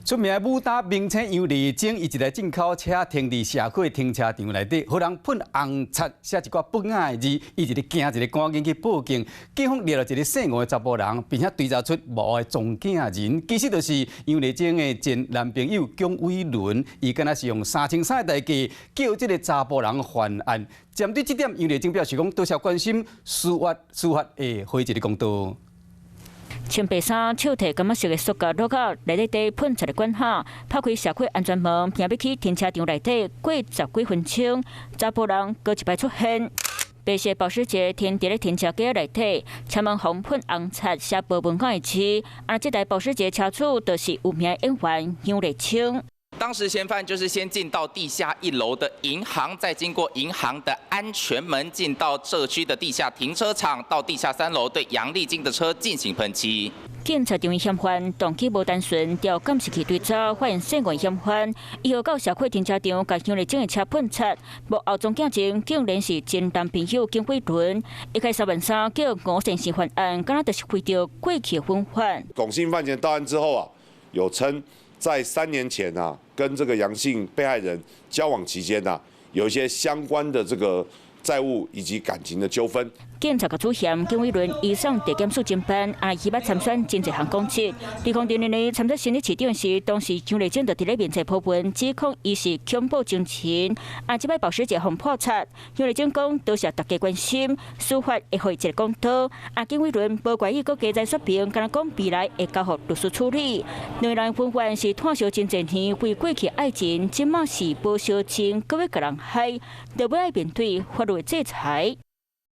出名的武打明星杨丽晶，伊一台进口车停伫社区停车场内底，互人喷红漆，写一寡不雅的字，伊一直惊，一直赶紧去报警。警方掠到一个姓吴的查甫人，并且追查出无的撞警人，其实就是杨丽晶的前男朋友姜伟伦，伊敢若是用3,300的代价叫这个查甫人犯案。针对这点，杨丽晶表示讲，多谢关心，司法会回一个公道。穿白衫、手提感觉色的塑胶镂铬，内底喷漆的管下，拍开社区安全门，并要去停车场内底过10几分钟，查甫人搁一摆出现。白色保时捷停伫咧停车格内底，车门红喷红漆，写无文雅的字。这台保时捷车主就是有名演员杨丽晶。当时嫌犯就是先进到地下1楼的银行，再经过银行的安全门进到社区的地下停车场，到地下3楼对杨丽晶的车进行喷漆。警察场嫌犯动机无单纯，调监视器对照，发现涉案嫌犯以后到社区停车场，甲杨丽晶的车喷漆。无后撞警前，竟然是前男朋友姜伟伦。一开3万3叫吴先生犯案，敢若就是为着过去的婚犯。龚姓犯前到案之后有称在3年前跟这个杨姓被害人交往期间有一些相关的这个债务以及感情的纠纷。警察甲主嫌姜伟伦移送地检署侦办，伊捌参选真侪项公职。2002年参选新北市长时，当时杨丽晶就伫咧面前破文，指控伊是恐怖情人。这摆保时捷互破拆，杨丽晶讲多谢大家关心，司法会回一个公道。姜伟伦无怪意搁加载说明，敢若讲未来会交予律师处理。两人分犯是探烧真侪年，为过去爱情，即马是无烧情，搁要甲人害，就要面对法律制裁。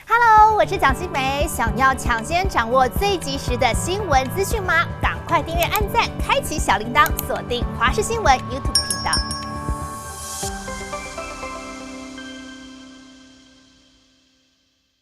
Hello， 我是蒋欣梅。想要抢先掌握最及时的新闻资讯吗？赶快订阅、按赞、开启小铃铛，锁定华视新闻 YouTube 频道。